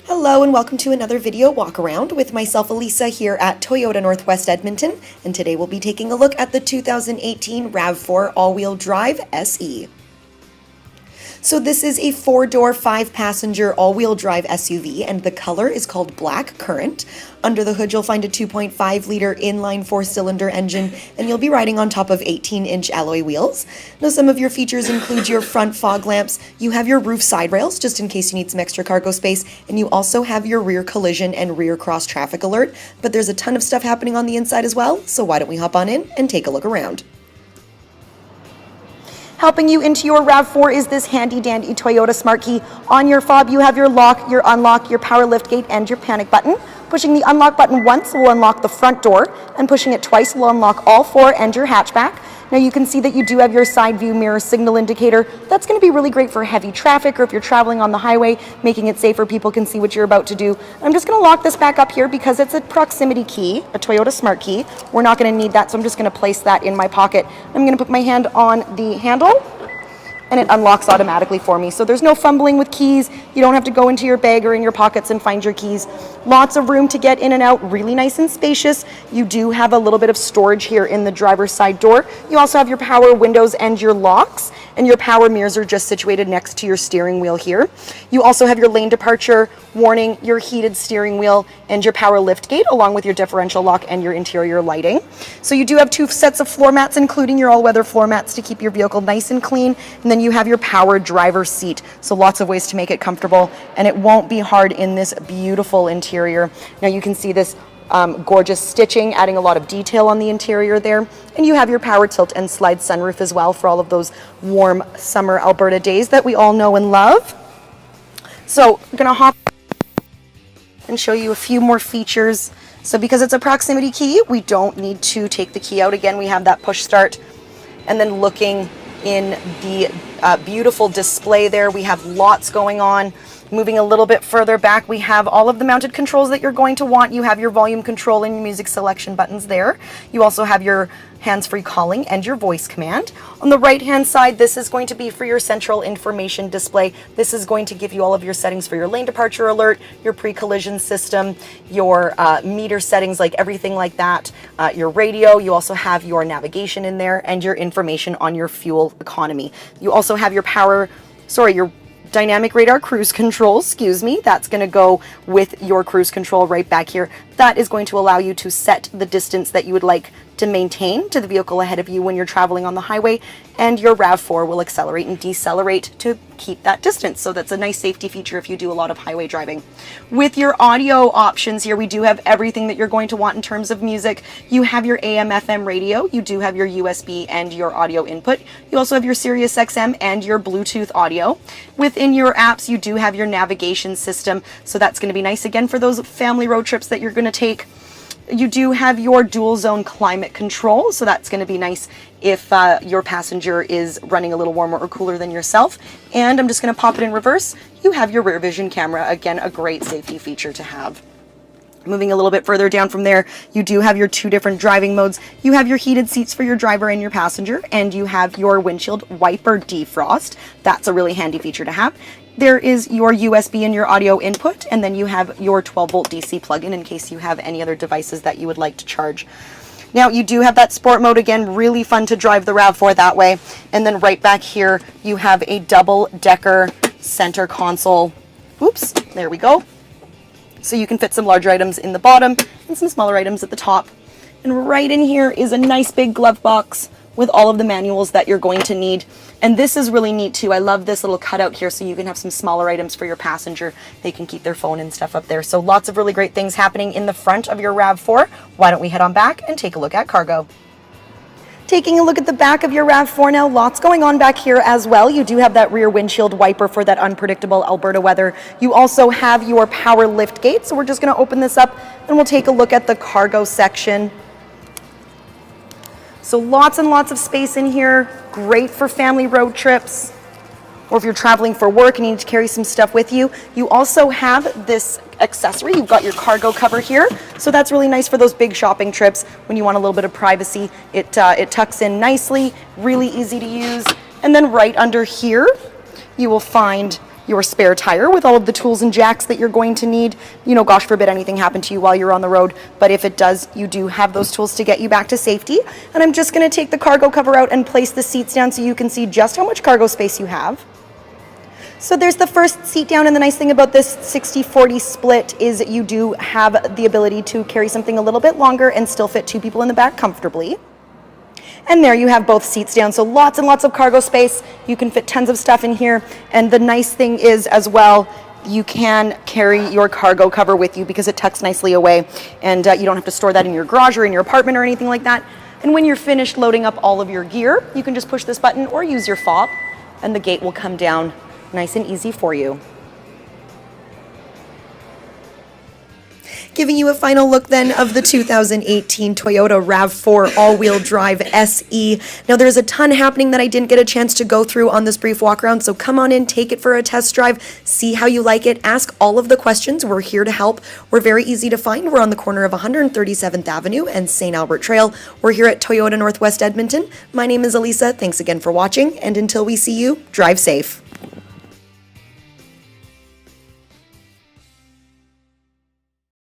Hello and welcome to another video walk around with myself, Elisa, here at Toyota Northwest Edmonton, and today we'll be taking a look at the 2018 RAV4 all-wheel drive SE. So this is a 4-door, 5-passenger all-wheel drive SUV, and the color is called Black Currant. Under the hood you'll find a 2.5-liter inline 4-cylinder engine, and you'll be riding on top of 18-inch alloy wheels. Now some of your features include your front fog lamps, you have your roof side rails just in case you need some extra cargo space, and you also have your rear collision and rear cross traffic alert. But there's a ton of stuff happening on the inside as well, so why don't we hop on in and take a look around. Helping you into your RAV4 is this handy dandy Toyota Smart Key. On your fob you have your lock, your unlock, your power lift gate, and your panic button. Pushing the unlock button once will unlock the front door, and pushing it twice will unlock all four and your hatchback. Now you can see that you do have your side view mirror signal indicator. That's going to be really great for heavy traffic or if you're traveling on the highway, making it safer, people can see what you're about to do. I'm just going to lock this back up here because it's a proximity key, a Toyota Smart Key. We're not going to need that, so I'm just going to place that in my pocket. I'm going to put my hand on the handle, and it unlocks automatically for me. So there's no fumbling with keys. You don't have to go into your bag or in your pockets and find your keys. Lots of room to get in and out, really nice and spacious. You do have a little bit of storage here in the driver's side door. You also have your power windows and your locks, and your power mirrors are just situated next to your steering wheel here. You also have your lane departure warning, your heated steering wheel, and your power lift gate, along with your differential lock and your interior lighting. So you do have 2 sets of floor mats, including your all-weather floor mats to keep your vehicle nice and clean. And then you have your power driver's seat, so lots of ways to make it comfortable, and it won't be hard in this beautiful interior. Now you can see this gorgeous stitching, adding a lot of detail on the interior there. And you have your power tilt and slide sunroof as well for all of those warm summer Alberta days that we all know and love. So I'm gonna hop and show you a few more features. So because it's a proximity key, we don't need to take the key out. Again, we have that push start, and then looking in the beautiful display there, we have lots going on. Moving a little bit further back, we have all of the mounted controls that you're going to want. You have your volume control and your music selection buttons there. You also have your hands-free calling and your voice command. On the right-hand side, this is going to be for your central information display. This is going to give you all of your settings for your lane departure alert, your pre-collision system, your meter settings, like everything like that, your radio. You also have your navigation in there and your information on your fuel economy. You also have your your dynamic radar cruise control, that's going to go with your cruise control right back here. That is going to allow you to set the distance that you would like to maintain to the vehicle ahead of you when you're traveling on the highway, and your RAV4 will accelerate and decelerate to keep that distance. So that's a nice safety feature if you do a lot of highway driving. With your audio options here, we do have everything that you're going to want in terms of music. You have your AM FM radio, you do have your USB and your audio input. You also have your Sirius XM and your Bluetooth audio. Within your apps, you do have your navigation system, so that's going to be nice again for those family road trips that you're going to take. You do have your dual zone climate control, so that's going to be nice if your passenger is running a little warmer or cooler than yourself. And I'm just going to pop it in reverse. You have your rear vision camera, again, a great safety feature to have. Moving a little bit further down from there, you do have your 2 different driving modes. You have your heated seats for your driver and your passenger, and you have your windshield wiper defrost. That's a really handy feature to have. There is your USB and your audio input, and then you have your 12-volt DC plug-in in case you have any other devices that you would like to charge. Now you do have that sport mode, again, really fun to drive the RAV4 that way. And then right back here, you have a double-decker center console. Oops, there we go. So you can fit some larger items in the bottom and some smaller items at the top. And right in here is a nice big glove box with all of the manuals that you're going to need. And this is really neat too. I love this little cutout here so you can have some smaller items for your passenger. They can keep their phone and stuff up there. So lots of really great things happening in the front of your RAV4. Why don't we head on back and take a look at cargo. Taking a look at the back of your RAV4 now, lots going on back here as well. You do have that rear windshield wiper for that unpredictable Alberta weather. You also have your power lift gate. So we're just going to open this up and we'll take a look at the cargo section. So lots and lots of space in here, great for family road trips, or if you're traveling for work and you need to carry some stuff with you. You also have this accessory. You've got your cargo cover here, so that's really nice for those big shopping trips when you want a little bit of privacy. It tucks in nicely, really easy to use. And then right under here, you will find your spare tire with all of the tools and jacks that you're going to need. You know, gosh forbid anything happened to you while you're on the road, but if it does, you do have those tools to get you back to safety. And I'm just going to take the cargo cover out and place the seats down so you can see just how much cargo space you have. So there's the first seat down, and the nice thing about this 60-40 split is you do have the ability to carry something a little bit longer and still fit 2 people in the back comfortably. And there you have both seats down, so lots and lots of cargo space. You can fit tons of stuff in here, and the nice thing is as well, you can carry your cargo cover with you because it tucks nicely away, and you don't have to store that in your garage or in your apartment or anything like that. And when you're finished loading up all of your gear, you can just push this button or use your fob, and the gate will come down nice and easy for you. Giving you a final look then of the 2018 Toyota RAV4 all-wheel drive SE. Now there's a ton happening that I didn't get a chance to go through on this brief walk around, so come on in, take it for a test drive, see how you like it, ask all of the questions. We're here to help. We're very easy to find. We're on the corner of 137th Avenue and St. Albert Trail. We're here at Toyota Northwest Edmonton. My name is Elisa. Thanks again for watching, and until we see you, drive safe.